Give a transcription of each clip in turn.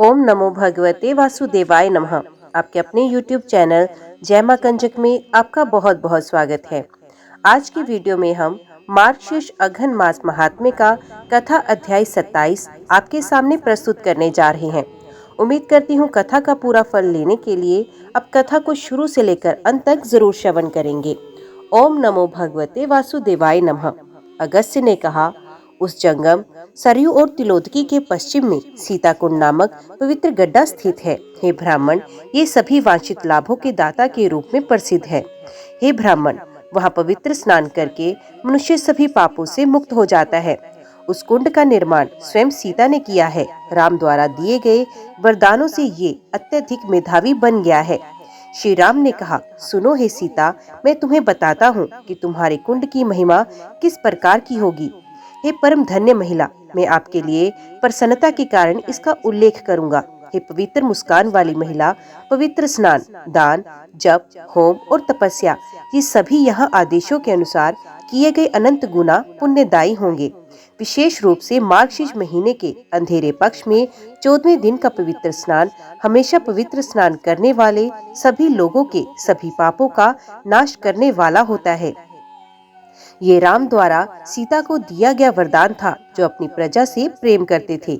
ओम नमो भगवते वासुदेवाय नमः। आपके अपने YouTube चैनल जय मां कंजक में आपका बहुत बहुत स्वागत है। आज की वीडियो में हम मार्गशीर्ष अघन मास महात्म्य का कथा अध्याय 27 आपके सामने प्रस्तुत करने जा रहे हैं। उम्मीद करती हूँ कथा का पूरा फल लेने के लिए अब कथा को शुरू से लेकर अंत तक जरूर श्रवण करेंगे। ओम नमो भगवते वासुदेवाय नमः। अगस्त्य ने कहा, उस जंगम सरयू और तिलोदकी के पश्चिम में सीताकुंड नामक पवित्र गड्ढा स्थित है। हे ब्राह्मण, ये सभी वांछित लाभों के दाता के रूप में प्रसिद्ध है। हे ब्राह्मण, वहाँ पवित्र स्नान करके मनुष्य सभी पापों से मुक्त हो जाता है। उस कुंड का निर्माण स्वयं सीता ने किया है। राम द्वारा दिए गए वरदानों से ये अत्यधिक मेधावी बन गया है। श्री राम ने कहा, सुनो हे सीता, मैं तुम्हें बताता हूँ कि तुम्हारे कुंड की महिमा किस प्रकार की होगी। हे परम धन्य महिला, मैं आपके लिए प्रसन्नता के कारण इसका उल्लेख करूंगा। हे पवित्र मुस्कान वाली महिला, पवित्र स्नान, दान, जप, होम और तपस्या, ये सभी यहाँ आदेशों के अनुसार किए गए अनंत गुना पुण्यदायी होंगे। विशेष रूप से मार्गशीर्ष महीने के अंधेरे पक्ष में 14वें दिन का पवित्र स्नान हमेशा पवित्र स्नान करने वाले सभी लोगों के सभी पापों का नाश करने वाला होता है। ये राम द्वारा सीता को दिया गया वरदान था, जो अपनी प्रजा से प्रेम करते थे।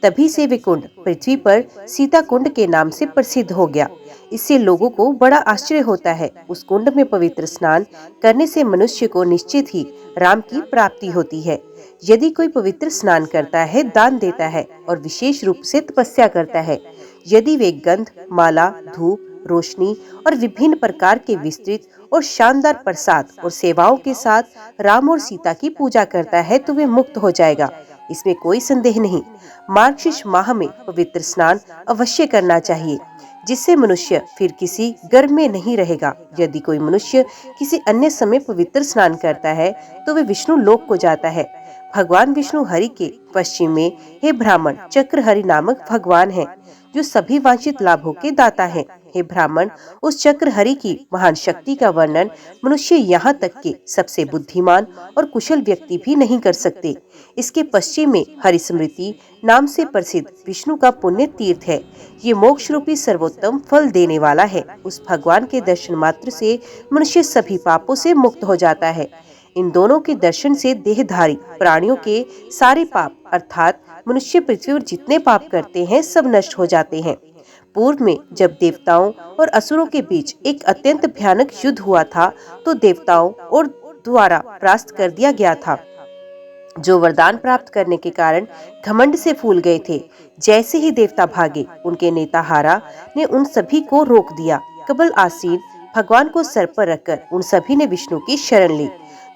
तभी से वे कुंड पृथ्वी पर सीता कुंड के नाम से प्रसिद्ध हो गया। इससे लोगों को बड़ा आश्चर्य होता है। उस कुंड में पवित्र स्नान करने से मनुष्य को निश्चित ही राम की प्राप्ति होती है। यदि कोई पवित्र स्नान करता है, दान देता है और विशेष रूप से तपस्या करता है, यदि वे गंध, माला, धूप, रोशनी और विभिन्न प्रकार के विस्तृत और शानदार प्रसाद और सेवाओं के साथ राम और सीता की पूजा करता है, तो वे मुक्त हो जाएगा। इसमें कोई संदेह नहीं। मार्गशीर्ष माह में पवित्र स्नान अवश्य करना चाहिए, जिससे मनुष्य फिर किसी गर्भ में नहीं रहेगा। यदि कोई मनुष्य किसी अन्य समय पवित्र स्नान करता है, तो वे विष्णु लोक को जाता है। भगवान विष्णु हरि के पश्चिम में हे ब्राह्मण चक्र हरि नामक भगवान है, जो सभी वांछित लाभों के दाता हैं। हे ब्राह्मण, उस चक्र हरि की महान शक्ति का वर्णन मनुष्य यहाँ तक के सबसे बुद्धिमान और कुशल व्यक्ति भी नहीं कर सकते। इसके पश्चिम में हरि स्मृति नाम से प्रसिद्ध विष्णु का पुण्य तीर्थ है। ये मोक्ष रूपी सर्वोत्तम फल देने वाला है। उस भगवान के दर्शन मात्र से मनुष्य सभी पापों से मुक्त हो जाता है। इन दोनों के दर्शन से देहधारी प्राणियों के सारे पाप, अर्थात मनुष्य पृथ्वी पर जितने पाप करते हैं, सब नष्ट हो जाते हैं। पूर्व में जब देवताओं और असुरों के बीच एक अत्यंत भयानक युद्ध हुआ था, तो देवताओं और द्वारा परास्त कर दिया गया था, जो वरदान प्राप्त करने के कारण घमंड से फूल गए थे। जैसे ही देवता भागे, उनके नेता हारा ने उन सभी को रोक दिया। कबल आसीन भगवान को सर पर रखकर उन सभी ने विष्णु की शरण ली,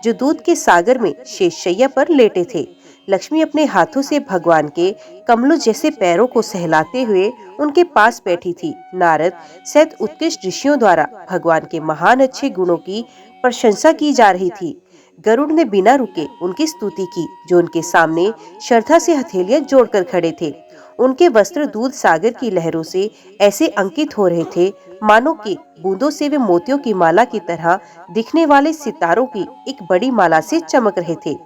जो दूध के सागर में शेषशय्या पर लेटे थे। लक्ष्मी अपने हाथों से भगवान के कमलों जैसे पैरों को सहलाते हुए उनके पास बैठी थी। नारद सहित उत्कृष्ट ऋषियों द्वारा भगवान के महान अच्छे गुणों की प्रशंसा की जा रही थी। गरुड़ ने बिना रुके उनकी स्तुति की, जो उनके सामने श्रद्धा से हथेलियां जोड़कर खड़े थे। उनके वस्त्र दूध सागर की लहरों से ऐसे अंकित हो रहे थे, मानो कि बूंदों से वे मोतियों की माला की तरह दिखने वाले सितारों की एक बड़ी माला से चमक रहे थे।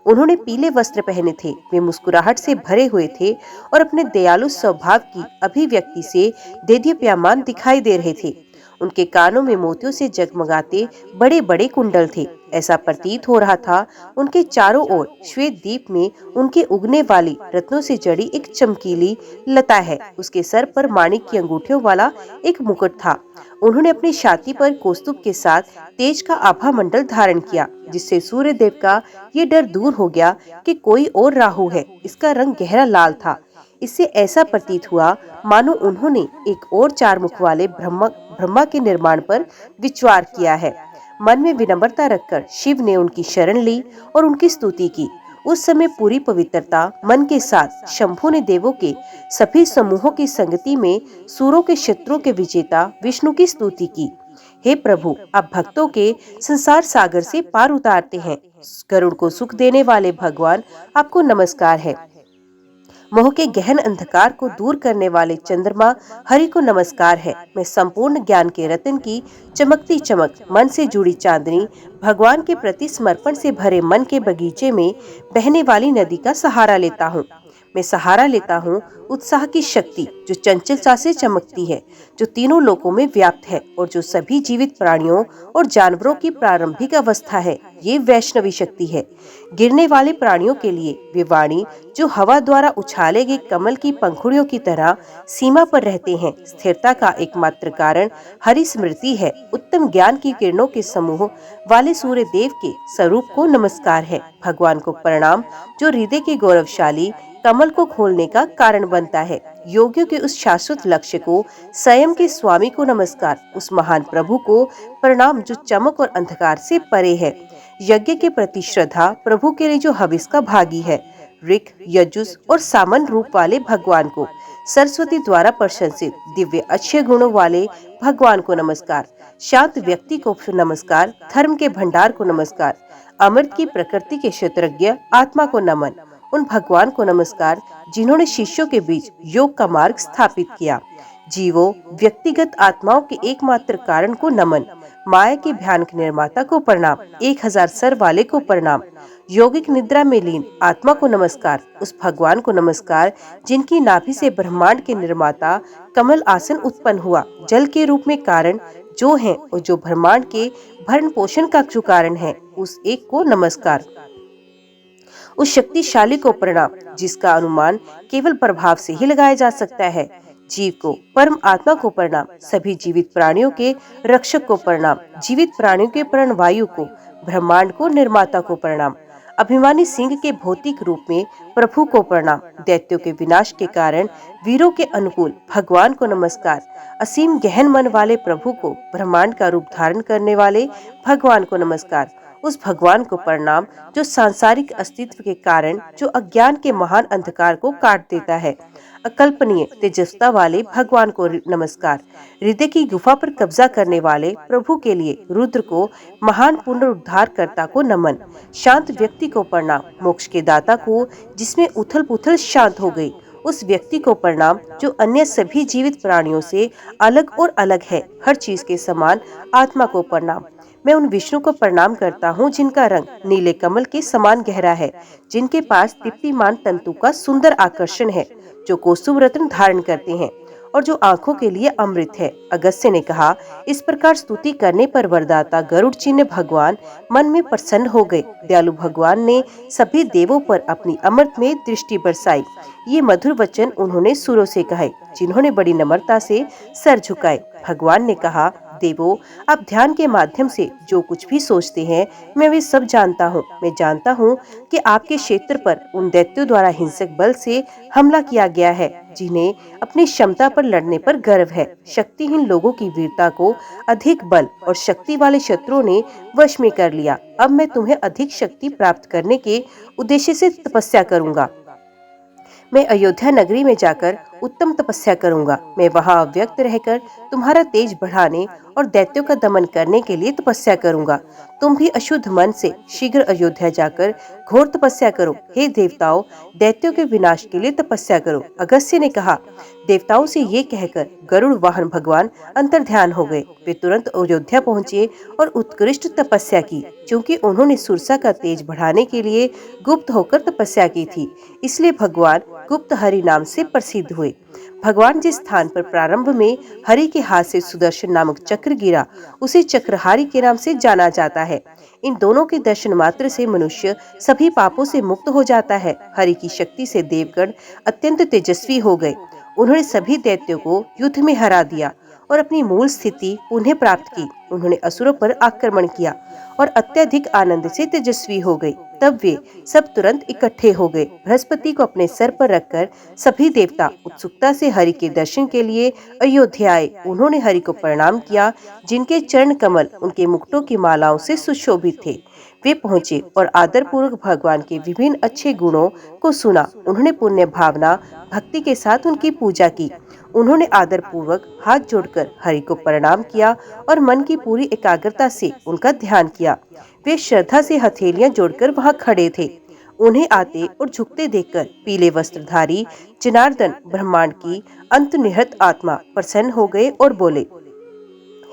उन्होंने पीले वस्त्र पहने थे। वे मुस्कुराहट से भरे हुए थे और अपने दयालु स्वभाव की अभिव्यक्ति से देदीप्यमान दिखाई दे रहे थे। उनके कानों में मोतियों से जगमगाते बड़े बड़े कुंडल थे। ऐसा प्रतीत हो रहा था उनके चारों ओर श्वेत दीप में उनके उगने वाली रत्नों से जड़ी एक चमकीली लता है। उसके सर पर माणिक की अंगूठियों वाला एक मुकुट था। उन्होंने अपनी छाती पर कौस्तुभ के साथ तेज का आभा मंडल धारण किया, जिससे सूर्य देव का ये डर दूर हो गया कि कोई और राहु है। इसका रंग गहरा लाल था। इससे ऐसा प्रतीत हुआ मानो उन्होंने एक और चार मुख वाले ब्रह्मा के निर्माण पर विचार किया है। मन में विनम्रता रखकर शिव ने उनकी शरण ली और उनकी स्तुति की। उस समय पूरी पवित्रता मन के साथ शंभु ने देवों के सभी समूहों की संगति में सूरों के शत्रुओं के विजेता विष्णु की स्तुति की। हे प्रभु, आप भक्तों के संसार सागर से पार उतारते हैं। गरुड़ को सुख देने वाले भगवान, आपको नमस्कार है। मोह के गहन अंधकार को दूर करने वाले चंद्रमा हरि को नमस्कार है। मैं संपूर्ण ज्ञान के रत्न की चमकती चमक, मन से जुड़ी चांदनी, भगवान के प्रति समर्पण से भरे मन के बगीचे में बहने वाली नदी का सहारा लेता हूँ। मैं सहारा लेता हूँ उत्साह की शक्ति जो चंचलता से चमकती है, जो तीनों लोकों में व्याप्त है और जो सभी जीवित प्राणियों और जानवरों की प्रारंभिक अवस्था है। ये वैष्णवी शक्ति है। गिरने वाले प्राणियों के लिए वे वाणी जो हवा द्वारा उछाले गए कमल की पंखुड़ियों की तरह सीमा पर रहते हैं। स्थिरता का एकमात्र कारण हरि स्मृति है। उत्तम ज्ञान की किरणों के समूह वाले सूर्य देव के स्वरूप को नमस्कार है। भगवान को प्रणाम जो हृदय के गौरवशाली कमल को खोलने का कारण बनता है। योगियों के उस शाश्वत लक्ष्य को, स्वयं के स्वामी को नमस्कार। उस महान प्रभु को प्रणाम जो चमक और अंधकार से परे है। यज्ञ के प्रति श्रद्धा प्रभु के लिए जो हविष का भागी है। ऋक, यजुस और सामन रूप वाले भगवान को, सरस्वती द्वारा प्रशंसित दिव्य अच्छे गुणों वाले भगवान को नमस्कार। शांत व्यक्ति को नमस्कार। धर्म के भंडार को नमस्कार। अमृत की प्रकृति के क्षेत्रज्ञ आत्मा को नमन। उन भगवान को नमस्कार जिन्होंने शिष्यों के बीच योग का मार्ग स्थापित किया। जीवों, व्यक्तिगत आत्माओं के एकमात्र कारण को नमन। माया के भयानक निर्माता को प्रणाम। 1000 सर वाले को प्रणाम। यौगिक निद्रा में लीन आत्मा को नमस्कार। उस भगवान को नमस्कार जिनकी नाभि से ब्रह्मांड के निर्माता कमल आसन उत्पन्न हुआ। जल के रूप में कारण जो है और जो ब्रह्मांड के भरण पोषण का जो कारण है, उस एक को नमस्कार। उस शक्तिशाली को प्रणाम जिसका अनुमान केवल प्रभाव से ही लगाया जा सकता है। जीव को, परम आत्मा को प्रणाम। सभी जीवित प्राणियों के रक्षक को प्रणाम। जीवित प्राणियों के प्राणवायु को, ब्रह्मांड को, निर्माता को प्रणाम। अभिमानी सिंह के भौतिक रूप में प्रभु को प्रणाम। दैत्यों के विनाश के कारण वीरों के अनुकूल भगवान को नमस्कार। असीम गहन मन वाले प्रभु को, ब्रह्मांड का रूप धारण करने वाले भगवान को नमस्कार। उस भगवान को प्रणाम जो सांसारिक अस्तित्व के कारण जो अज्ञान के महान अंधकार को काट देता है। अकल्पनीय तेजस्ता वाले भगवान को नमस्कार। हृदय की गुफा पर कब्जा करने वाले प्रभु के लिए रुद्र को, महान पुनरुद्धारकर्ता को नमन। शांत व्यक्ति को प्रणाम। मोक्ष के दाता को, जिसमें उथल पुथल शांत हो गई। उस व्यक्ति को प्रणाम जो अन्य सभी जीवित प्राणियों से अलग और अलग है। हर चीज के समान आत्मा को प्रणाम। मैं उन विष्णु को प्रणाम करता हूँ जिनका रंग नीले कमल के समान गहरा है, जिनके पास दीप्तिमान तंतु का सुंदर आकर्षण है, जो कौस्तुभ रत्न धारण करते हैं और जो आंखों के लिए अमृत है। अगस्त्य ने कहा, इस प्रकार स्तुति करने पर वरदाता गरुड़ चिन्ह भगवान मन में प्रसन्न हो गए। दयालु भगवान ने सभी देवों पर अपनी अमृत में दृष्टि बरसाई। ये मधुर वचन उन्होंने सुरों से कहे, जिन्होंने बड़ी नम्रता से सर झुकाए। भगवान ने कहा, देवों, आप ध्यान के माध्यम से जो कुछ भी सोचते हैं, मैं वे सब जानता हूँ। मैं जानता हूँ कि आपके क्षेत्र पर उन दैत्यों द्वारा हिंसक बल से हमला किया गया है, जिन्हें अपनी क्षमता पर लड़ने पर गर्व है। शक्तिहीन लोगों की वीरता को अधिक बल और शक्ति वाले शत्रुओं ने वश में कर लिया। अब मैं तुम्हें अधिक शक्ति प्राप्त करने के उद्देश्य से तपस्या करूंगा। मैं अयोध्या नगरी में जाकर उत्तम तपस्या करूंगा। मैं वहां अव्यक्त रहकर तुम्हारा तेज बढ़ाने और दैत्यों का दमन करने के लिए तपस्या करूंगा। तुम भी अशुद्ध मन से शीघ्र अयोध्या जाकर घोर तपस्या करो। हे देवताओं, दैत्यों के विनाश के लिए तपस्या करो। अगस्त्य ने कहा। देवताओं से ये कहकर गरुड़ वाहन भगवान अंतर्ध्यान हो गए। वे तुरंत अयोध्या पहुँचे और उत्कृष्ट तपस्या की। क्योंकि उन्होंने सुरसा का तेज बढ़ाने के लिए गुप्त होकर तपस्या की थी, इसलिए भगवान गुप्त हरि नाम से प्रसिद्ध हुए। भगवान जिस स्थान पर प्रारंभ में हरि के हाथ से सुदर्शन नामक चक्र गिरा, उसे चक्रहारी के नाम से जाना जाता है। इन दोनों के दर्शन मात्र से मनुष्य सभी पापों से मुक्त हो जाता है। हरि की शक्ति से देवगण अत्यंत तेजस्वी हो गए। उन्होंने सभी दैत्यों को युद्ध में हरा दिया और अपनी मूल स्थिति उन्हें प्राप्त की। उन्होंने असुरों पर आक्रमण किया और अत्यधिक आनंद से तेजस्वी हो गए। तब वे सब तुरंत इकट्ठे हो गए। बृहस्पति को अपने सर पर रखकर सभी देवता उत्सुकता से हरि के दर्शन के लिए अयोध्या आए। उन्होंने हरि को प्रणाम किया, जिनके चरण कमल उनके मुकुटों की मालाओं से सुशोभित थे। वे पहुंचे और आदर पूर्वक भगवान के विभिन्न अच्छे गुणों को सुना। उन्होंने पुण्य भावना भक्ति के साथ उनकी पूजा की। उन्होंने आदर पूर्वक हाथ जोड़कर हरि को प्रणाम किया और मन की पूरी एकाग्रता से उनका ध्यान किया। वे श्रद्धा से हथेलियां जोड़कर वहां खड़े थे। उन्हें आते और झुकते देखकर पीले वस्त्रधारी जनार्दन, ब्रह्मांड की अंतर्निहित आत्मा, प्रसन्न हो गए और बोले,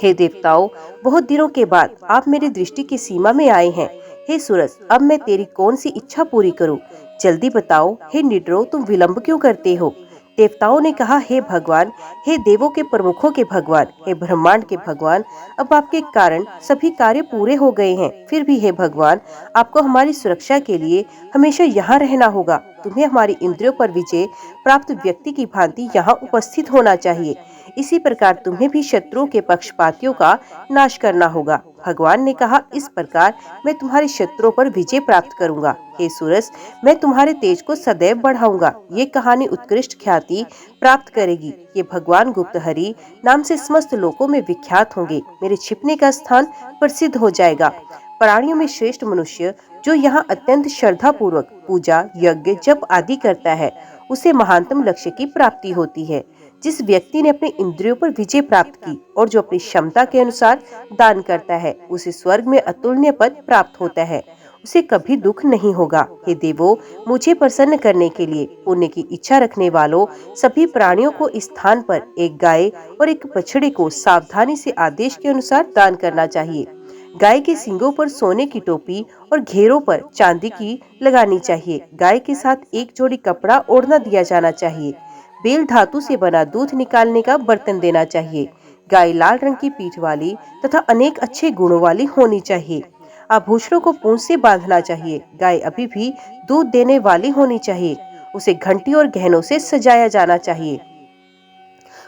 हे देवताओं, बहुत दिनों के बाद आप मेरी दृष्टि की सीमा में आए हैं। हे सुरस, अब मैं तेरी कौन सी इच्छा पूरी करूं? जल्दी बताओ, हे निड्रो, तुम विलंब क्यों करते हो? देवताओं ने कहा, हे भगवान, हे देवों के प्रमुखों के भगवान, हे ब्रह्मांड के भगवान, अब आपके कारण सभी कार्य पूरे हो गए हैं। फिर भी हे भगवान, आपको हमारी सुरक्षा के लिए हमेशा यहाँ रहना होगा। तुम्हें हमारी इंद्रियों पर विजय प्राप्त व्यक्ति की भांति यहाँ उपस्थित होना चाहिए। इसी प्रकार तुम्हें भी शत्रुओं के पक्षपातियों का नाश करना होगा। भगवान ने कहा, इस प्रकार मैं तुम्हारे शत्रुओं पर विजय प्राप्त करूंगा। हे सूरज, मैं तुम्हारे तेज को सदैव बढ़ाऊंगा। ये कहानी उत्कृष्ट ख्याति प्राप्त करेगी। ये भगवान गुप्त हरि नाम से समस्त लोकों में विख्यात होंगे। मेरे छिपने का स्थान प्रसिद्ध हो जाएगा। प्राणियों में श्रेष्ठ मनुष्य जो यहाँ अत्यंत श्रद्धा पूर्वक पूजा, यज्ञ, जप आदि करता है, उसे महानतम लक्ष्य की प्राप्ति होती है। जिस व्यक्ति ने अपने इंद्रियों पर विजय प्राप्त की और जो अपनी क्षमता के अनुसार दान करता है, उसे स्वर्ग में अतुलनीय पद प्राप्त होता है। उसे कभी दुख नहीं होगा। हे देवों, मुझे प्रसन्न करने के लिए पुण्य की इच्छा रखने वालों सभी प्राणियों को इस स्थान पर एक गाय और एक बछड़े को सावधानी से आदेश के अनुसार दान करना चाहिए। गाय के सींगों पर सोने की टोपी और घेरों पर चांदी की लगानी चाहिए। गाय के साथ एक जोड़ी कपड़ा ओढ़ना दिया जाना चाहिए। बेल धातु से बना दूध निकालने का बर्तन देना चाहिए। गाय लाल रंग की पीठ वाली तथा अनेक अच्छे गुणों वाली होनी चाहिए। आभूषणों को पूंछ से बांधना चाहिए। गाय अभी भी दूध देने वाली होनी चाहिए। उसे घंटी और गहनों से सजाया जाना चाहिए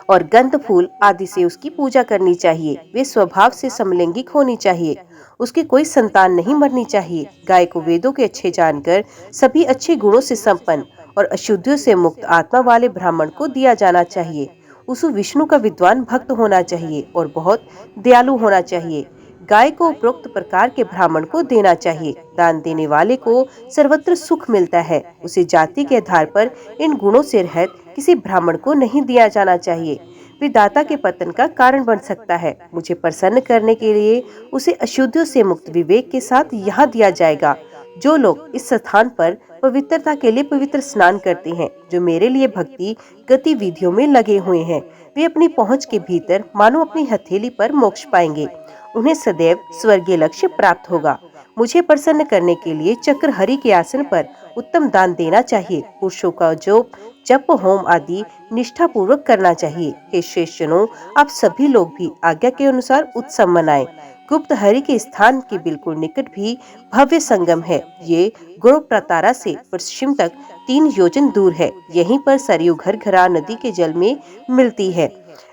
और गंध फूल आदि से उसकी पूजा करनी चाहिए। वे स्वभाव से समलैंगिक होनी चाहिए। उसकी कोई संतान नहीं मरनी चाहिए। गाय को वेदों के अच्छे जानकर सभी अच्छे गुणों से संपन्न और अशुद्धियों से मुक्त आत्मा वाले ब्राह्मण को दिया जाना चाहिए। उसे विष्णु का विद्वान भक्त होना चाहिए और बहुत दयालु होना चाहिए। गाय को उपरोक्त प्रकार के ब्राह्मण को देना चाहिए। दान देने वाले को सर्वत्र सुख मिलता है। उसे जाति के आधार पर इन गुणों से रहित किसी ब्राह्मण को नहीं दिया जाना चाहिए। विदाता के पतन का कारण बन सकता है। मुझे प्रसन्न करने के लिए उसे अशुद्धियों से मुक्त विवेक के साथ यहाँ दिया जाएगा। जो लोग इस स्थान पर पवित्रता के लिए पवित्र स्नान करते हैं, जो मेरे लिए भक्ति गतिविधियों में लगे हुए हैं, वे अपनी पहुंच के भीतर मानो अपनी हथेली पर मोक्ष पाएंगे। उन्हें सदैव स्वर्गीय लक्ष्य प्राप्त होगा। मुझे प्रसन्न करने के लिए चक्र हरि के आसन पर उत्तम दान देना चाहिए। पुरुषों का जप होम आदि निष्ठा पूर्वक करना चाहिए। हे श्रेष्ठ जनों, आप सभी लोग भी आज्ञा के अनुसार उत्सव मनाएं। गुप्त हरि के स्थान के बिल्कुल निकट भी भव्य संगम है। ये गुरु प्रतारा से पश्चिम तक 3 योजन दूर है। यहीं पर सरयू घरघरा नदी के जल में मिलती है।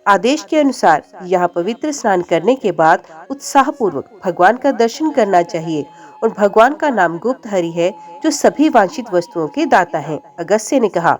आदेश के अनुसार यहाँ पवित्र स्नान करने के बाद उत्साह पूर्वक भगवान का दर्शन करना चाहिए। और भगवान का नाम गुप्त हरि है, जो सभी वांछित वस्तुओं के दाता है। अगस्त्य ने कहा।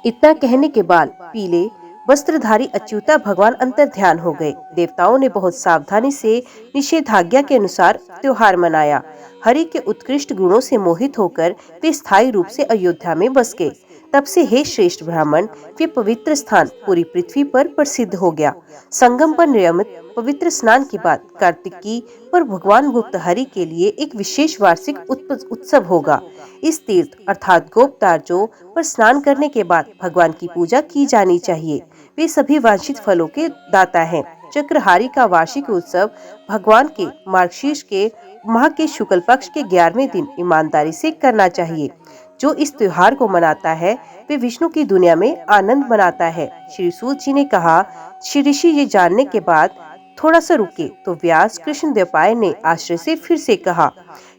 इतना कहने के बाद पीले वस्त्रधारी अच्युता भगवान अंतर ध्यान हो गए। देवताओं ने बहुत सावधानी से निषेधाज्ञा के अनुसार त्योहार मनाया। हरि के उत्कृष्ट गुणों से मोहित होकर वे स्थायी रूप से अयोध्या में बस गए। तब से हे श्रेष्ठ ब्राह्मण, वे पवित्र स्थान पूरी पृथ्वी पर प्रसिद्ध हो गया। संगम पर नियमित पवित्र स्नान के बाद कार्तिकी पर भगवान गुप्त हरि के लिए एक विशेष वार्षिक उत्सव होगा। इस तीर्थ अर्थात गोपतार्जो पर स्नान करने के बाद भगवान की पूजा की जानी चाहिए। वे सभी वांछित फलों के दाता हैं। चक्रहारी का वार्षिक उत्सव भगवान के मार्गशीर्ष के माह के शुक्ल पक्ष के 11वें दिन ईमानदारी से करना चाहिए। जो इस त्योहार को मनाता है, वे विष्णु की दुनिया में आनंद मनाता है। श्री सूत जी ने कहा। श्री ऋषि ये जानने के बाद थोड़ा सा रुके तो व्यास कृष्ण द्वैपायन ने आश्चर्य से फिर से कहा।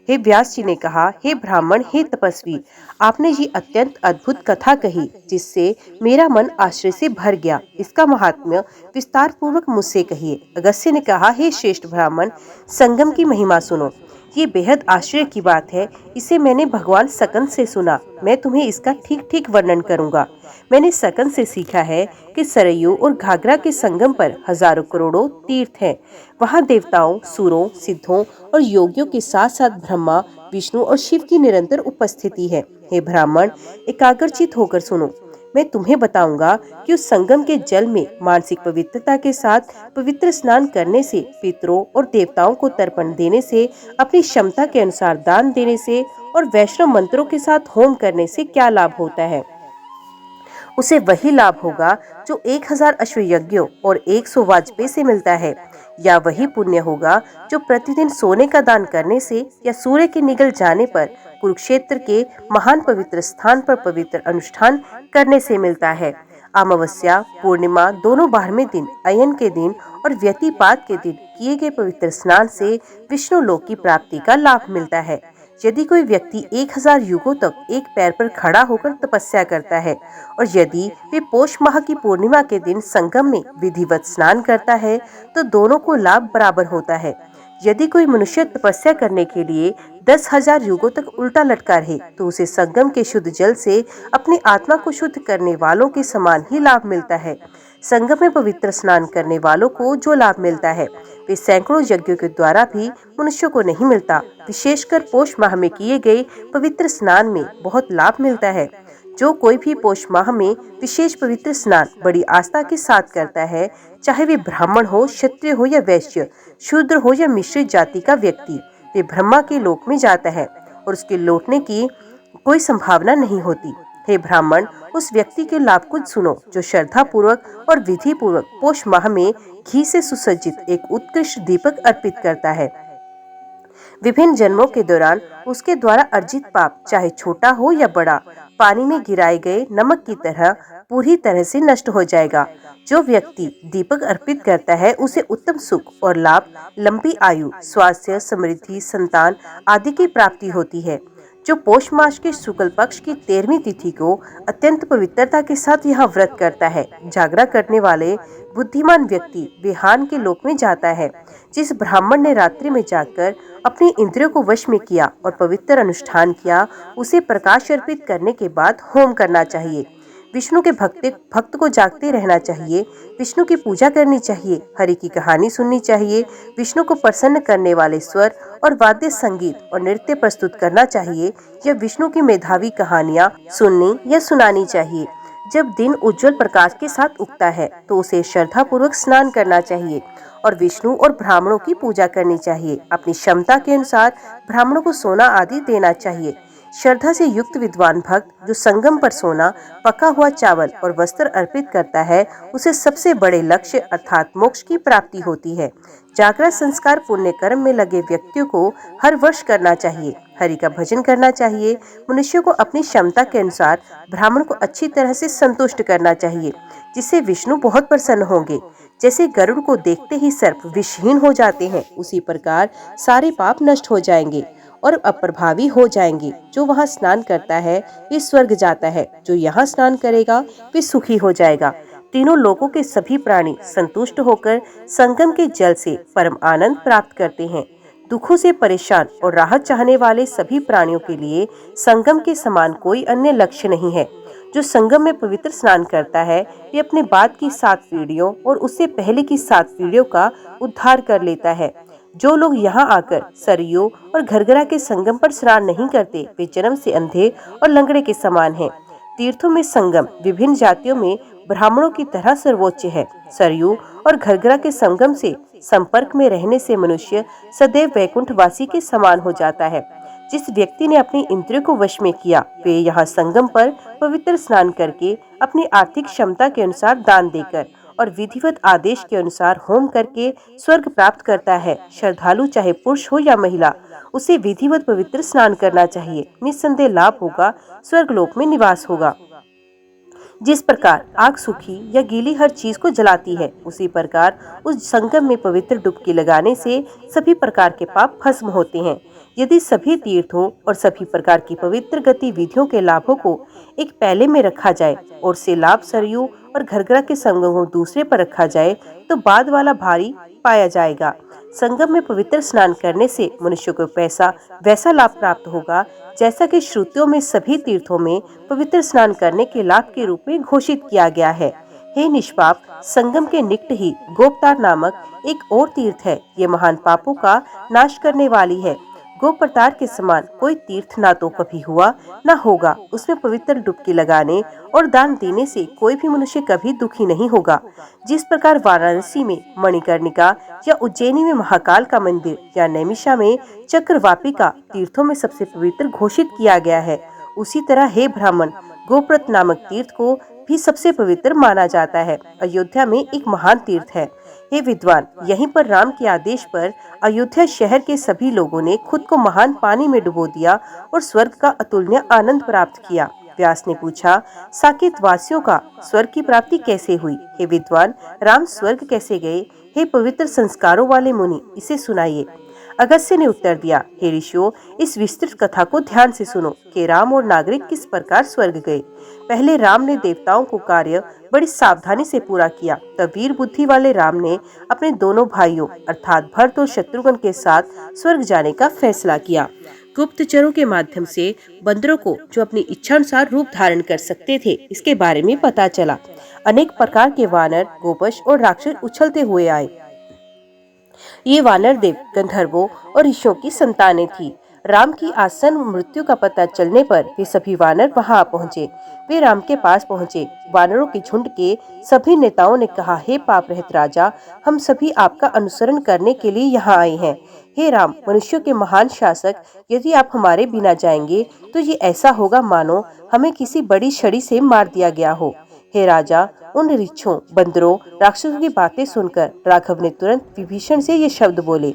हे व्यास जी ने कहा, हे ब्राह्मण, हे तपस्वी, आपने ये अत्यंत अद्भुत कथा कही जिससे मेरा मन आश्चर्य से भर गया। इसका महात्म्य विस्तार पूर्वक मुझसे कहिए। अगस्त्य ने कहा, हे श्रेष्ठ ब्राह्मण, संगम की महिमा सुनो। ये बेहद आश्चर्य की बात है। इसे मैंने भगवान सकंद से सुना। मैं तुम्हें इसका ठीक ठीक वर्णन करूंगा। मैंने सकंद से सीखा है कि सरयू और घाघरा के संगम पर हजारों करोड़ों तीर्थ हैं। वहाँ देवताओं, सुरों, सिद्धों और योगियों के साथ साथ ब्रह्मा, विष्णु और शिव की निरंतर उपस्थिति है। हे ब्राह्मण, एकाग्रचित होकर सुनो। मैं तुम्हें बताऊंगा कि उस संगम के जल में मानसिक पवित्रता के साथ पवित्र स्नान करने से, पितरों और देवताओं को तर्पण देने से, अपनी क्षमता के अनुसार दान देने से और वैष्णव मंत्रों के साथ होम करने से क्या लाभ होता है। उसे वही लाभ होगा जो 1000 अश्वयज्ञों और 100 वाजपेय से मिलता है, या वही पुण्य होगा जो प्रतिदिन सोने का दान करने से या सूर्य के निकल जाने पर कुरुक्षेत्र के महान पवित्र स्थान पर पवित्र अनुष्ठान करने से मिलता है। अमावस्या, पूर्णिमा दोनों 12वें दिन, अयन के दिन और व्यतिपात के दिन किए गए पवित्र स्नान से विष्णु लोक की प्राप्ति का लाभ मिलता है। यदि कोई व्यक्ति 1000 युगों तक एक पैर पर खड़ा होकर तपस्या करता है और यदि वे पौष माह की पूर्णिमा के दिन संगम में विधिवत स्नान करता है तो दोनों को लाभ बराबर होता है। यदि कोई मनुष्य तपस्या करने के लिए 10,000 युगों तक उल्टा लटका रहे तो उसे संगम के शुद्ध जल से अपनी आत्मा को शुद्ध करने वालों के समान ही लाभ मिलता है। संगम में पवित्र स्नान करने वालों को जो लाभ मिलता है वे सैकड़ों यज्ञों के द्वारा भी मनुष्यों को नहीं मिलता। विशेषकर पौष माह में किए गए पवित्र स्नान में बहुत लाभ मिलता है। जो कोई भी पौष माह में विशेष पवित्र स्नान बड़ी आस्था के साथ करता है, चाहे वे ब्राह्मण हो, क्षत्रिय हो या वैश्य, शूद्र हो या मिश्रित जाति का व्यक्ति, वे ब्रह्मा के लोक में जाता है और उसके लौटने की कोई संभावना नहीं होती। हे ब्राह्मण, उस व्यक्ति के लाभ को सुनो जो श्रद्धा पूर्वक और विधि पूर्वक पौष माह में घी से सुसज्जित एक उत्कृष्ट दीपक अर्पित करता है। विभिन्न जन्मों के दौरान उसके द्वारा अर्जित पाप, चाहे छोटा हो या बड़ा, पानी में गिराए गए नमक की तरह पूरी तरह से नष्ट हो जाएगा। जो व्यक्ति दीपक अर्पित करता है उसे उत्तम सुख और लाभ, लंबी आयु, स्वास्थ्य, समृद्धि, संतान आदि की प्राप्ति होती है। जो पौष मास के शुक्ल पक्ष की 13वीं तिथि को अत्यंत पवित्रता के साथ यहाँ व्रत करता है, जागरण करने वाले बुद्धिमान व्यक्ति विहान के लोक में जाता है। जिस ब्राह्मण ने रात्रि में जागकर अपनी इंद्रियों को वश में किया और पवित्र अनुष्ठान किया, उसे प्रकाश अर्पित करने के बाद होम करना चाहिए। विष्णु के भक्त को जागते रहना चाहिए, विष्णु की पूजा करनी चाहिए, हरि की कहानी सुननी चाहिए, विष्णु को प्रसन्न करने वाले स्वर और वाद्य संगीत और नृत्य प्रस्तुत करना चाहिए या विष्णु की मेधावी कहानियाँ सुननी या सुनानी चाहिए। जब दिन उज्जवल प्रकाश के साथ उगता है तो उसे श्रद्धा पूर्वक स्नान करना चाहिए और विष्णु और ब्राह्मणों की पूजा करनी चाहिए। अपनी क्षमता के अनुसार ब्राह्मणों को सोना आदि देना चाहिए। श्रद्धा से युक्त विद्वान भक्त जो संगम पर सोना, पका हुआ चावल और वस्त्र अर्पित करता है, उसे सबसे बड़े लक्ष्य अर्थात मोक्ष की प्राप्ति होती है। जागरण संस्कार पुण्य कर्म में लगे व्यक्तियों को हर वर्ष करना चाहिए। हरि का भजन करना चाहिए। मनुष्य को अपनी क्षमता के अनुसार ब्राह्मण को अच्छी तरह से संतुष्ट करना चाहिए, जिससे विष्णु बहुत प्रसन्न होंगे। जैसे गरुड़ को देखते ही सर्प विषहीन हो जाते हैं, उसी प्रकार सारे पाप नष्ट हो जाएंगे और अप्रभावी हो जाएंगे। जो वहाँ स्नान करता है वे स्वर्ग जाता है, जो यहाँ स्नान करेगा वे सुखी हो जाएगा। तीनों लोकों के सभी प्राणी संतुष्ट होकर संगम के जल से परम आनंद प्राप्त करते हैं। दुखों से परेशान और राहत चाहने वाले सभी प्राणियों के लिए संगम के समान कोई अन्य लक्ष्य नहीं है। जो संगम में पवित्र स्नान करता है वे अपने बाद की 7 पीढ़ियों और उससे पहले की 7 पीढ़ियों का उद्धार कर लेता है। जो लोग यहाँ आकर सरयू और घरघरा के संगम पर स्नान नहीं करते वे जन्म से अंधे और लंगड़े के समान हैं। तीर्थों में संगम विभिन्न जातियों में ब्राह्मणों की तरह सर्वोच्च है। सरयू और घरघरा के संगम से संपर्क में रहने से मनुष्य सदैव वैकुंठवासी के समान हो जाता है। जिस व्यक्ति ने अपनी इंद्रियों को वश में किया वे यहाँ संगम पर पवित्र स्नान करके अपनी आर्थिक क्षमता के अनुसार दान देकर और विधिवत आदेश के अनुसार होम करके स्वर्ग प्राप्त करता है। श्रद्धालु चाहे पुरुष हो या महिला, उसे विधिवत पवित्र स्नान करना चाहिए। निस्संदेह लाभ होगा, स्वर्गलोक में निवास होगा। जिस प्रकार आग सूखी या गीली हर चीज को जलाती है, उसी प्रकार उस संगम में पवित्र डुबकी लगाने से सभी प्रकार के पाप भस्म होते हैं। यदि सभी तीर्थों और सभी प्रकार की पवित्र गतिविधियों के लाभों को एक प्याले में रखा जाए और से लाभ सरयू और घरघरा के संगम को दूसरे पर रखा जाए तो बाद वाला भारी पाया जाएगा। संगम में पवित्र स्नान करने से मनुष्य को वैसा लाभ प्राप्त होगा जैसा कि श्रुतियों में सभी तीर्थों में पवित्र स्नान करने के लाभ के रूप में घोषित किया गया है। हे निष्पाप, संगम के निकट ही गोपतार नामक एक और तीर्थ है। ये महान पापों का नाश करने वाली है। गोपतार के समान कोई तीर्थ ना तो कभी हुआ ना होगा। उसमें पवित्र डुबकी लगाने और दान देने से कोई भी मनुष्य कभी दुखी नहीं होगा। जिस प्रकार वाराणसी में मणिकर्णिका या उज्जैनी में महाकाल का मंदिर या नैमिषा में चक्रवापिका तीर्थों में सबसे पवित्र घोषित किया गया है, उसी तरह हे ब्राह्मण, गोप्रत नामक तीर्थ को भी सबसे पवित्र माना जाता है। अयोध्या में एक महान तीर्थ है। हे विद्वान, यहीं पर राम के आदेश पर अयोध्या शहर के सभी लोगों ने खुद को महान पानी में डुबो दिया और स्वर्ग का अतुलनीय आनंद प्राप्त किया। व्यास ने पूछा, साकेत वासियों का स्वर्ग की प्राप्ति कैसे हुई? हे विद्वान, राम स्वर्ग कैसे गए? हे पवित्र संस्कारों वाले मुनि, इसे सुनाइए। अगस्त्य ने उत्तर दिया, हे ऋषियों, इस विस्तृत कथा को ध्यान से सुनो कि राम और नागरिक किस प्रकार स्वर्ग गए। पहले राम ने देवताओं को कार्य बड़ी सावधानी से पूरा किया। तब वीर बुद्धि वाले राम ने अपने दोनों भाइयों अर्थात भरत और शत्रुघ्न के साथ स्वर्ग जाने का फैसला किया। गुप्तचरों के माध्यम से बंदरों को, जो अपनी इच्छानुसार रूप धारण कर सकते थे, इसके बारे में पता चला। अनेक प्रकार के वानर, गोवंश और राक्षस उछलते हुए आए। ये वानर देव, गंधर्वों और ऋषियों की संतानें थी। राम की आसन्न मृत्यु का पता चलने पर वे सभी वानर वहां पहुंचे। वे राम के पास पहुंचे। वानरों के झुंड के सभी नेताओं ने कहा, हे पाप रहित राजा, हम सभी आपका अनुसरण करने के लिए यहाँ आए हैं। हे राम, मनुष्यों के महान शासक, यदि आप हमारे बिना जाएंगे तो ये ऐसा होगा मानो हमें किसी बड़ी छड़ी से मार दिया गया हो। हे राजा, उन ऋक्षों, बंदरों, राक्षसों की बातें सुनकर राघव ने तुरंत विभीषण से ये शब्द बोले,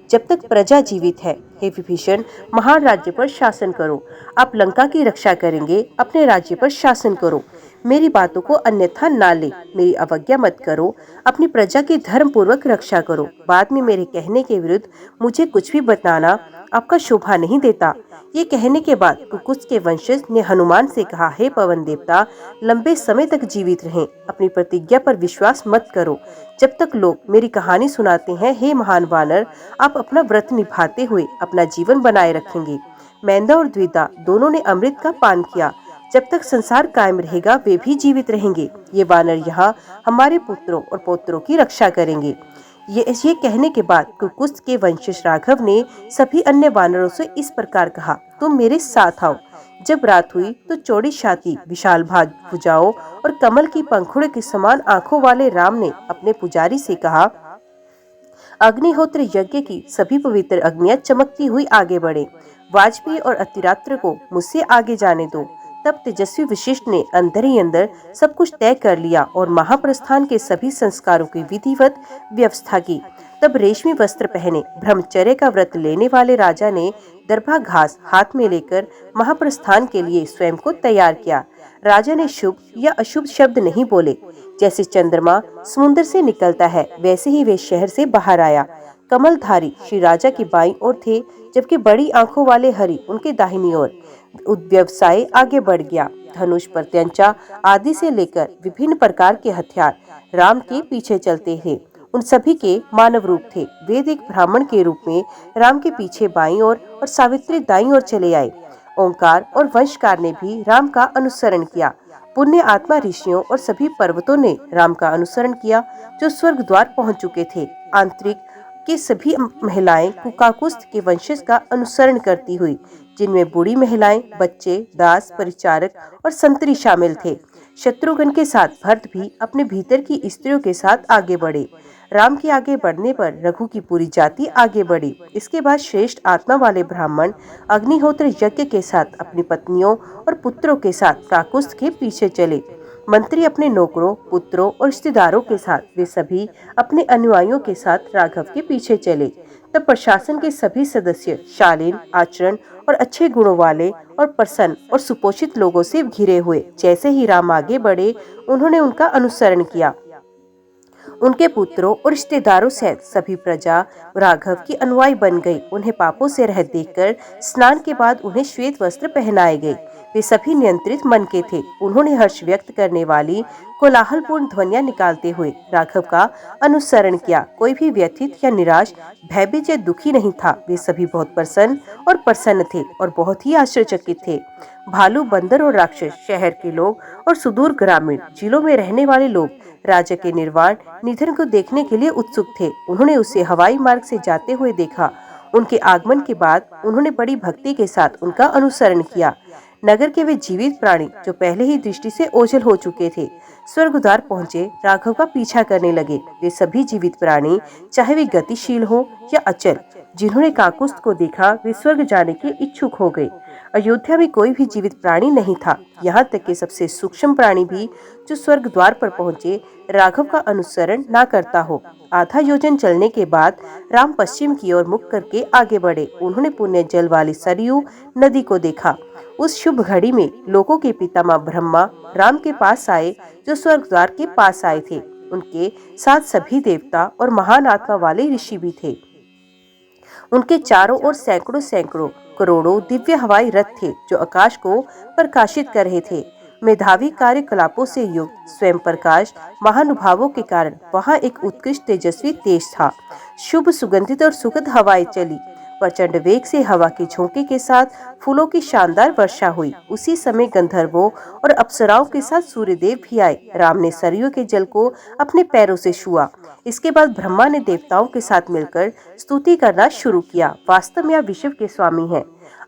जब तक प्रजा जीवित है, हे विभीषण, महान राज्य पर शासन करो। आप लंका की रक्षा करेंगे, अपने राज्य पर शासन करो। मेरी बातों को अन्यथा ना ले, मेरी अवज्ञा मत करो, अपनी प्रजा की धर्म पूर्वक रक्षा करो। बाद में मेरे कहने के विरुद्ध मुझे कुछ भी बताना आपका शोभा नहीं देता। ये कहने के बाद कुकुस के वंशज ने हनुमान से कहा, हे पवन देवता, लंबे समय तक जीवित रहें, अपनी प्रतिज्ञा पर विश्वास मत करो। जब तक लोग मेरी कहानी सुनाते हैं, हे महान वानर, आप अपना व्रत निभाते हुए अपना जीवन बनाए रखेंगे। मैंदा और द्विधा दोनों ने अमृत का पान किया। जब तक संसार कायम रहेगा, वे भी जीवित रहेंगे। ये वानर यहाँ हमारे पुत्रों और पौत्रों की रक्षा करेंगे। ये कहने के बाद कुकुस के वंशज राघव ने सभी अन्य वानरों से इस प्रकार कहा, तुम मेरे साथ आओ। जब रात हुई तो चौड़ी छाती, विशाल भुजाओं और कमल की पंखुड़े के समान आंखों वाले राम ने अपने पुजारी से कहा, अग्निहोत्र यज्ञ की सभी पवित्र अग्नियां चमकती हुई आगे बढ़े। वाजपेयी और अतिरात्र को मुझसे आगे जाने दो। तब तेजस्वी वशिष्ठ ने अंदर ही अंदर सब कुछ तय कर लिया और महाप्रस्थान के सभी संस्कारों की विधिवत व्यवस्था की। तब रेशमी वस्त्र पहने ब्रह्मचर्य का व्रत लेने वाले राजा ने दरभा घास हाथ में लेकर महाप्रस्थान के लिए स्वयं को तैयार किया। राजा ने शुभ या अशुभ शब्द नहीं बोले। जैसे चंद्रमा समुद्र से निकलता है, वैसे ही वे शहर से बाहर आया। कमलधारी श्री राजा की बाईं ओर थे, जबकि बड़ी आंखों वाले हरि उनके दाहिनी ओर। व्यवसाय आगे बढ़ गया। धनुष, प्रत्यंचा आदि से लेकर विभिन्न प्रकार के हथियार राम के पीछे चलते थे। उन सभी के मानव रूप थे। वेद एक ब्राह्मण के रूप में राम के पीछे बाईं ओर और सावित्री दाईं ओर चले आए। ओंकार और वंशकार ने भी राम का अनुसरण किया। पुण्य आत्मा ऋषियों और सभी पर्वतों ने राम का अनुसरण किया, जो स्वर्ग द्वार पहुंच चुके थे। आंतरिक के सभी महिलाएं कुकाकुस्थ के वंशज का अनुसरण करती हुई, जिनमें बूढ़ी महिलाएं, बच्चे, दास, परिचारक और संतरी शामिल थे। शत्रुघ्न के साथ भरत भी अपने भीतर की स्त्रियों के साथ आगे बढ़े। राम के आगे बढ़ने पर रघु की पूरी जाति आगे बढ़ी। इसके बाद श्रेष्ठ आत्मा वाले ब्राह्मण अग्निहोत्र यज्ञ के साथ अपनी पत्नियों और पुत्रों के साथ काकुस्थ के पीछे चले। मंत्री अपने नौकरों, पुत्रों और रिश्तेदारों के साथ, वे सभी अपने अनुयायियों के साथ राघव के पीछे चले। तब प्रशासन के सभी सदस्य शालीन आचरण और अच्छे गुणों वाले और प्रसन्न और सुपोषित लोगों से घिरे हुए। जैसे ही राम आगे बढ़े, उन्होंने उनका अनुसरण किया। उनके पुत्रों और रिश्तेदारों सहित सभी प्रजा राघव की अनुयायी बन गई। उन्हें पापों से रहित देखकर स्नान के बाद उन्हें श्वेत वस्त्र पहनाए गए। वे सभी नियंत्रित मन के थे। उन्होंने हर्ष व्यक्त करने वाली कोलाहलपूर्ण ध्वनियां निकालते हुए राघव का अनुसरण किया। कोई भी व्यथित या निराश, भयभीत या दुखी नहीं था। वे सभी बहुत प्रसन्न थे और बहुत ही आश्चर्यचकित थे। भालू, बंदर और राक्षस, शहर के लोग और सुदूर ग्रामीण जिलों में रहने वाले लोग राजा के निर्वाण निधन को देखने के लिए उत्सुक थे। उन्होंने उसे हवाई मार्ग से जाते हुए देखा। उनके आगमन के बाद उन्होंने बड़ी भक्ति के साथ उनका अनुसरण किया। नगर के वे जीवित प्राणी, जो पहले ही दृष्टि से ओझल हो चुके थे, स्वर्ग द्वार पहुंचे राघव का पीछा करने लगे। वे सभी जीवित प्राणी, चाहे वे गतिशील हो या अचल, जिन्होंने काकुस्थ को देखा, वे स्वर्ग जाने के इच्छुक हो गए। अयोध्या में कोई भी जीवित प्राणी नहीं था। यहाँ तक कि सबसे सूक्ष्म प्राणी भी जो स्वर्ग द्वार पर पहुंचे राघव का अनुसरण ना करता हो। आधा योजन चलने के बाद राम पश्चिम की ओर मुख करके आगे बढ़े। उन्होंने पुण्य जल वाली सरयू नदी को देखा। उस शुभ घड़ी में लोगों के पितामह ब्रह्मा राम के पास आए, जो स्वर्ग द्वार के पास आए थे। उनके साथ सभी देवता और महान आत्मा वाले ऋषि भी थे। उनके चारों ओर सैकड़ों सैकड़ों करोड़ों दिव्य हवाई रथ थे, जो आकाश को प्रकाशित कर रहे थे। मेधावी कार्यकलापों से युक्त स्वयं प्रकाश महानुभावों के कारण वहां एक उत्कृष्ट तेजस्वी तेज था। शुभ सुगंधित और सुखद हवाएं चली। प्रचंड वेग से हवा के झोंके के साथ फूलों की शानदार वर्षा हुई। उसी समय गंधर्वों और अप्सराओं के साथ सूर्यदेव भी आए। राम ने सरयू के जल को अपने पैरों से छुआ। इसके बाद ब्रह्मा ने देवताओं के साथ मिलकर स्तुति करना शुरू किया। वास्तव में आप विश्व के स्वामी हैं।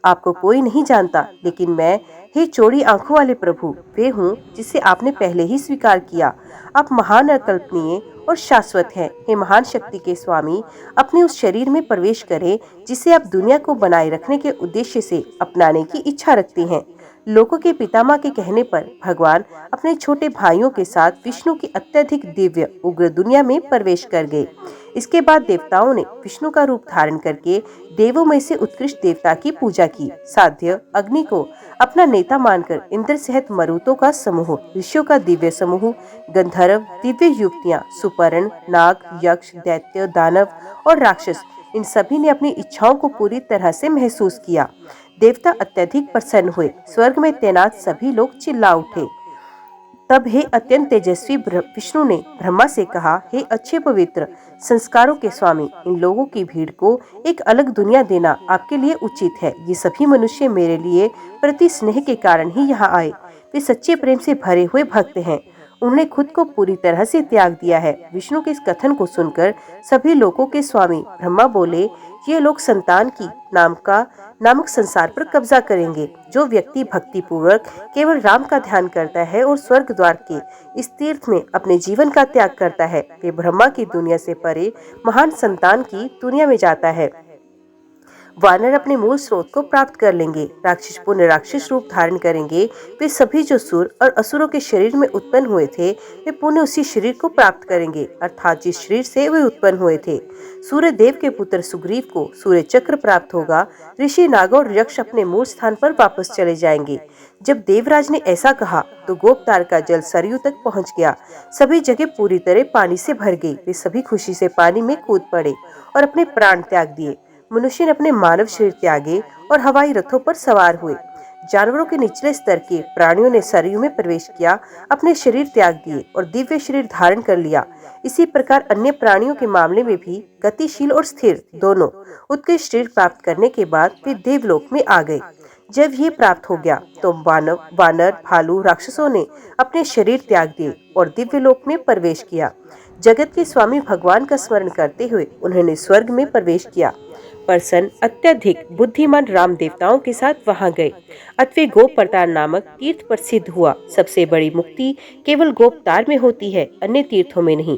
आपको कोई नहीं जानता, लेकिन मैं, हे चौड़ी आंखों वाले प्रभु, वे हूँ जिसे आपने पहले ही स्वीकार किया। आप महान, अकल्पनीय और शाश्वत हैं। हे महान शक्ति के स्वामी, अपने उस शरीर में प्रवेश करें जिसे आप दुनिया को बनाए रखने के उद्देश्य से अपनाने की इच्छा रखते हैं। लोगों के पितामह के कहने पर भगवान अपने छोटे भाइयों के साथ विष्णु की अत्यधिक दिव्य उग्र दुनिया में प्रवेश कर गए। इसके बाद देवताओं ने विष्णु का रूप धारण करके देवों में से उत्कृष्ट देवता की पूजा की। साध्य अग्नि को अपना नेता मानकर इंद्र सहित मरुतों का समूह, ऋषियों का दिव्य समूह, गंधर्व, दिव्य युक्तियां, सुपर्ण, नाग, यक्ष, दैत्य, दानव और राक्षस, इन सभी ने अपनी इच्छाओं को पूरी तरह से महसूस किया। देवता अत्यधिक प्रसन्न हुए। स्वर्ग में तैनात सभी लोग चिल्ला उठे। तब हे अत्यंत तेजस्वी विष्णु ने ब्रह्मा से कहा, हे अच्छे पवित्र संस्कारों के स्वामी, इन लोगों की भीड़ को एक अलग दुनिया देना आपके लिए उचित है। ये सभी मनुष्य मेरे लिए प्रति स्नेह के कारण ही यहाँ आए। वे सच्चे प्रेम से भरे हुए भक्त हैं। उन्होंने खुद को पूरी तरह से त्याग दिया है। विष्णु के इस कथन को सुनकर सभी लोगों के स्वामी ब्रह्मा बोले, ये लोग संतान की नामक संसार पर कब्जा करेंगे। जो व्यक्ति भक्ति पूर्वक केवल राम का ध्यान करता है और स्वर्ग द्वार के इस तीर्थ में अपने जीवन का त्याग करता है, वे ब्रह्मा की दुनिया से परे महान संतान की दुनिया में जाता है। वानर अपने मूल स्रोत को प्राप्त कर लेंगे। राक्षस पुण्य राक्षस रूप धारण करेंगे। वे सभी जो सुर और असुरों के शरीर में उत्पन्न हुए थे, वे पुण्य उसी शरीर को प्राप्त करेंगे, अर्थात जिस शरीर से वे उत्पन्न हुए थे। सूर्य देव के पुत्र सुग्रीव को सूर्य चक्र प्राप्त होगा। ऋषि, नाग और यक्ष अपने मूल स्थान पर वापस चले जाएंगे। जब देवराज ने ऐसा कहा तो गोपतार का जल सरयू तक पहुंच गया। सभी जगह पूरी तरह पानी से भर गई। वे सभी खुशी से पानी में कूद पड़े और अपने प्राण त्याग दिए। मनुष्य ने अपने मानव शरीर त्यागे और हवाई रथों पर सवार हुए। जानवरों के निचले स्तर के प्राणियों ने सरयू में प्रवेश किया, अपने शरीर त्याग दिए और दिव्य शरीर धारण कर लिया। इसी प्रकार अन्य प्राणियों के मामले में भी गतिशील और स्थिर दोनों उत्कृष्ट शरीर प्राप्त करने के बाद वे देवलोक में आ गए। जब ये प्राप्त हो गया तो वानर, भालू, राक्षसों ने अपने शरीर त्याग दिए और दिव्य लोक में प्रवेश किया। जगत के स्वामी भगवान का स्मरण करते हुए उन्होंने स्वर्ग में प्रवेश किया। प्रसन्न अत्यधिक बुद्धिमान राम देवताओं के साथ वहां गए। अथवे गोपतार नामक तीर्थ प्रसिद्ध हुआ। सबसे बड़ी मुक्ति केवल गोपतार में होती है, अन्य तीर्थों में नहीं।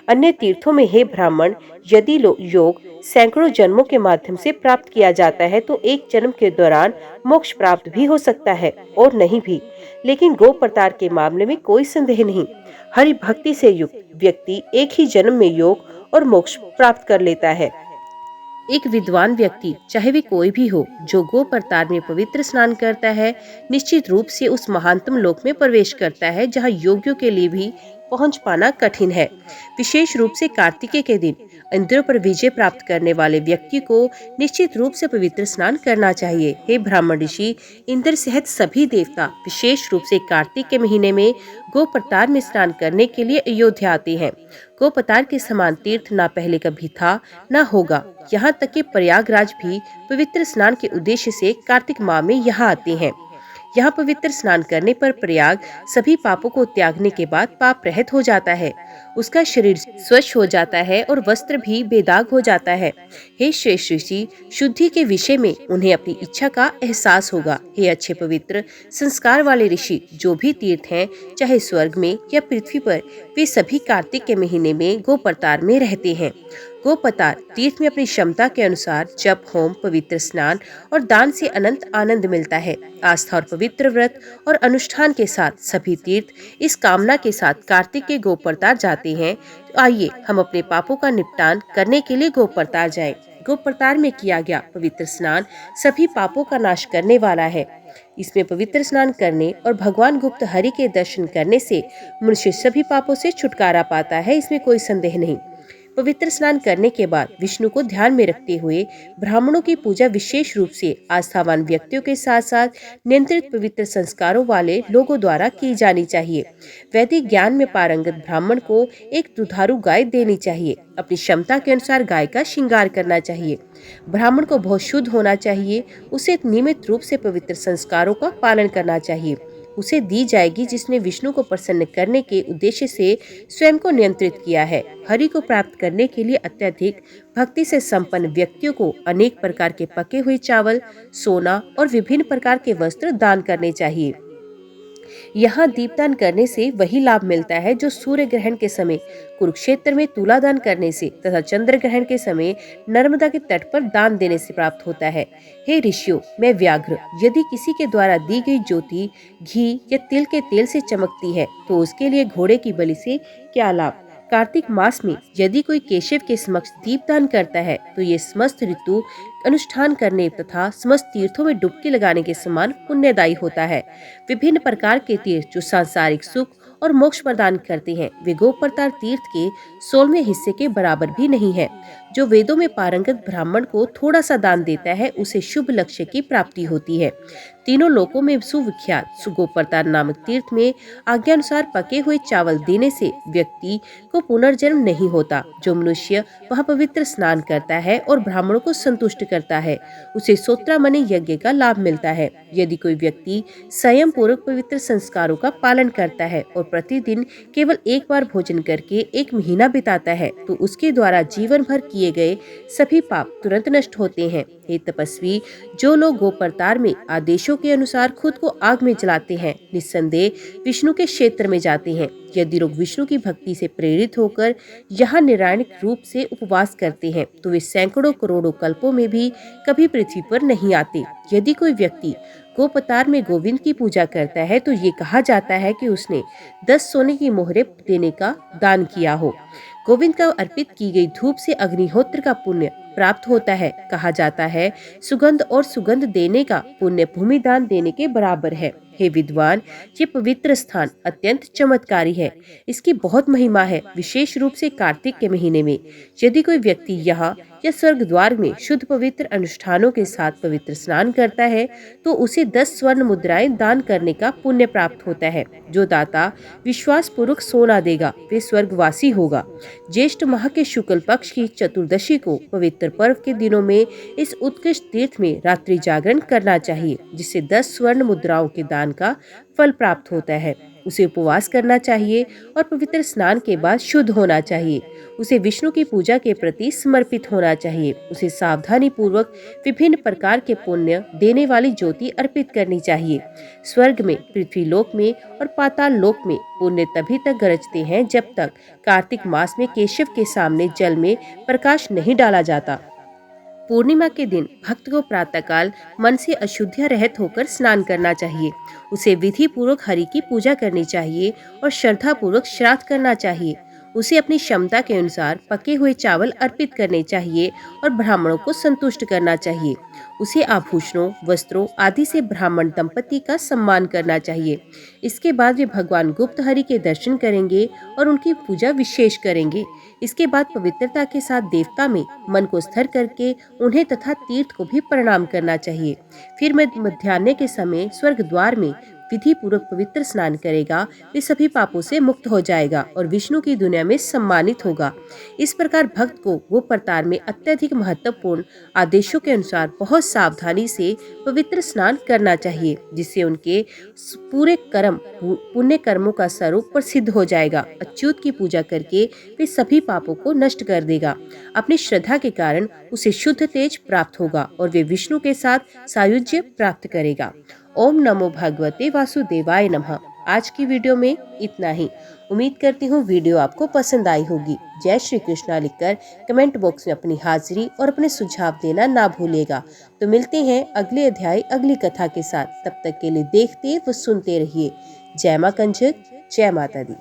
अन्य तीर्थों में, हे ब्राह्मण, यदि योग सैकड़ों जन्मों के माध्यम से प्राप्त किया जाता है तो एक जन्म के दौरान मोक्ष प्राप्त भी हो सकता है और नहीं भी। लेकिन गोपतार के मामले में कोई संदेह नहीं। हरि भक्ति से युक्त व्यक्ति एक ही जन्म में योग और मोक्ष प्राप्त कर लेता है। एक विद्वान व्यक्ति, चाहे वे कोई भी हो, जो गोपतार में पवित्र स्नान करता है, निश्चित रूप से उस महानतम लोक में प्रवेश करता है जहाँ योगियों के लिए भी पहुंच पाना कठिन है। विशेष रूप से कार्तिकेय के दिन इंद्रियों पर विजय प्राप्त करने वाले व्यक्ति को निश्चित रूप से पवित्र स्नान करना चाहिए। हे ब्राह्मण ऋषि, इंद्र सहित सभी देवता विशेष रूप से कार्तिक के महीने में गोपतार में स्नान करने के लिए अयोध्या आते हैं। गोपतार के समान तीर्थ न पहले कभी था न होगा। यहाँ तक कि प्रयागराज भी पवित्र स्नान के उद्देश्य से कार्तिक माह में यहाँ आते हैं। यहाँ पवित्र स्नान करने पर प्रयाग सभी पापों को त्यागने के बाद पाप रहित हो जाता है। उसका शरीर स्वच्छ हो जाता है और वस्त्र भी बेदाग हो जाता है। हे श्रेष्ठ ऋषि, शुद्धि के विषय में उन्हें अपनी इच्छा का एहसास होगा। हे अच्छे पवित्र संस्कार वाले ऋषि, जो भी तीर्थ हैं, चाहे स्वर्ग में या पृथ्वी पर, वे सभी कार्तिक के महीने में गोपतार में रहते हैं। गोपतार तीर्थ में अपनी क्षमता के अनुसार जप, होम, पवित्र स्नान और दान से अनंत आनंद मिलता है। आस्था और पवित्र व्रत और अनुष्ठान के साथ सभी तीर्थ इस कामना के साथ कार्तिक के गोपतार जाते हैं। तो आइए हम अपने पापों का निपटान करने के लिए गोपतार जाएं। गोपतार में किया गया पवित्र स्नान सभी पापों का नाश करने वाला है। इसमें पवित्र स्नान करने और भगवान गुप्त हरि के दर्शन करने से मनुष्य सभी पापों से छुटकारा पाता है, इसमें कोई संदेह नहीं। पवित्र स्नान करने के बाद विष्णु को ध्यान में रखते हुए ब्राह्मणों की पूजा विशेष रूप से आस्थावान व्यक्तियों के साथ साथ नियंत्रित पवित्र संस्कारों वाले लोगों द्वारा की जानी चाहिए। वैदिक ज्ञान में पारंगत ब्राह्मण को एक दुधारू गाय देनी चाहिए। अपनी क्षमता के अनुसार गाय का श्रृंगार करना चाहिए। ब्राह्मण को बहुत शुद्ध होना चाहिए। उसे नियमित रूप से पवित्र संस्कारों का पालन करना चाहिए। उसे दी जाएगी जिसने विष्णु को प्रसन्न करने के उद्देश्य से स्वयं को नियंत्रित किया है। हरि को प्राप्त करने के लिए अत्यधिक भक्ति से संपन्न व्यक्तियों को अनेक प्रकार के पके हुए चावल, सोना और विभिन्न प्रकार के वस्त्र दान करने चाहिए। यहाँ दीपदान करने से वही लाभ मिलता है जो सूर्य ग्रहण के समय कुरुक्षेत्र में तुलादान करने से तथा चंद्र ग्रहण के समय नर्मदा के तट पर दान देने से प्राप्त होता है। हे ऋषियों, मैं व्याघ्र, यदि किसी के द्वारा दी गई ज्योति घी या तिल के तेल से चमकती है तो उसके लिए घोड़े की बलि से क्या लाभ। कार्तिक मास में यदि कोई केशव के समक्ष दीपदान करता है तो ये समस्त ऋतु अनुष्ठान करने तथा समस्त तीर्थों में डुबकी लगाने के समान पुण्यदायी होता है। विभिन्न प्रकार के तीर्थ जो सांसारिक सुख और मोक्ष प्रदान करते हैं वे गोपतार तीर्थ के 16वें हिस्से के बराबर भी नहीं है। जो वेदों में पारंगत ब्राह्मण को थोड़ा सा दान देता है उसे शुभ लक्ष्य की प्राप्ति होती है। तीनों लोकों में सुविख्यात सुगोपतार नामक तीर्थ में आज्ञानुसार पके हुए चावल देने से व्यक्ति को पुनर्जन्म नहीं होता। जो मनुष्य वहाँ पवित्र स्नान करता है और ब्राह्मणों को संतुष्ट करता है उसे सोत्रामणि यज्ञ का लाभ मिलता है। यदि कोई व्यक्ति संयम पूर्वक पवित्र संस्कारों का पालन करता है और प्रतिदिन केवल एक बार भोजन करके 1 महीना बिताता है तो उसके द्वारा जीवन भर किए गए सभी पाप तुरंत नष्ट होते हैं। हे तपस्वी, जो लोग गोपतार में आदेशों के अनुसार खुद को आग में जलाते हैं निस्संदेह विष्णु के क्षेत्र में जाते हैं। यदि लोग विष्णु की भक्ति से प्रेरित होकर यहाँ निरायणिक रूप से उपवास करते हैं तो वे सैकड़ों करोड़ों कल्पों में भी कभी पृथ्वी पर नहीं आते। यदि कोई व्यक्ति गोपतार में गोविंद की पूजा करता है तो ये कहा जाता है कि उसने 10 सोने की मोहरें देने का दान किया हो। गोविंद का अर्पित की गई धूप से अग्निहोत्र का पुण्य प्राप्त होता है। कहा जाता है सुगंध और सुगंध देने का पुण्य भूमि दान देने के बराबर है। हे विद्वान, ये पवित्र स्थान अत्यंत चमत्कारी है। इसकी बहुत महिमा है, विशेष रूप से कार्तिक के महीने में। यदि कोई व्यक्ति यहाँ या स्वर्ग द्वार में शुद्ध पवित्र अनुष्ठानों के साथ पवित्र स्नान करता है तो उसे 10 स्वर्ण मुद्राएं दान करने का पुण्य प्राप्त होता है। जो दाता विश्वास पूर्वक सोना देगा वे स्वर्गवासी होगा। ज्येष्ठ माह के शुक्ल पक्ष की चतुर्दशी को पवित्र पर्व के दिनों में इस उत्कृष्ट तीर्थ में रात्रि जागरण करना चाहिए जिससे 10 स्वर्ण मुद्राओं के दान का फल प्राप्त होता है। उसे उपवास करना चाहिए और पवित्र स्नान के बाद शुद्ध होना चाहिए। उसे विष्णु की पूजा के प्रति समर्पित होना चाहिए। उसे सावधानी पूर्वक विभिन्न प्रकार के पुण्य देने वाली ज्योति अर्पित करनी चाहिए। स्वर्ग में, पृथ्वी लोक में और पाताल लोक में पुण्य तभी तक गरजते हैं जब तक कार्तिक मास में केशव के सामने जल में प्रकाश नहीं डाला जाता। पूर्णिमा के दिन भक्त को प्रातःकाल मन से अशुद्ध रहित होकर स्नान करना चाहिए। उसे विधि पूर्वक हरि की पूजा करनी चाहिए और श्रद्धा पूर्वक श्राद्ध करना चाहिए। उसे अपनी क्षमता के अनुसार पके हुए चावल अर्पित करने चाहिए और ब्राह्मणों को संतुष्ट करना चाहिए। उसे आभूषणों, वस्त्रों आदि से ब्राह्मण दंपति का सम्मान करना चाहिए। इसके बाद वे भगवान गुप्त हरि के दर्शन करेंगे और उनकी पूजा विशेष करेंगे। इसके बाद पवित्रता के साथ देवता में मन को स्थिर करके उन्हें तथा तीर्थ को भी प्रणाम करना चाहिए। फिर मध्याह्न के समय स्वर्ग द्वार में विधि पूर्वक पवित्र स्नान करेगा, वे सभी पापों से मुक्त हो जाएगा और विष्णु की दुनिया में सम्मानित होगा। इस प्रकार भक्त को गोपतार में अत्यधिक महत्वपूर्ण आदेशों के अनुसार बहुत सावधानी से पवित्र स्नान करना चाहिए जिससे उनके पूरे कर्म पुण्य कर्मों का स्वरूप प्रसिद्ध हो जाएगा। अच्युत की पूजा करके वे सभी पापों को नष्ट कर देगा। अपनी श्रद्धा के कारण उसे शुद्ध तेज प्राप्त होगा और वे विष्णु के साथ सायुज्य प्राप्त करेगा। ओम नमो भगवते वासुदेवाय नमः। आज की वीडियो में इतना ही। उम्मीद करती हूँ वीडियो आपको पसंद आई होगी। जय श्री कृष्णा लिखकर कमेंट बॉक्स में अपनी हाजिरी और अपने सुझाव देना ना भूलिएगा। तो मिलते हैं अगले अध्याय अगली कथा के साथ। तब तक के लिए देखते व सुनते रहिए। जय मां कंजक, जय माता दी।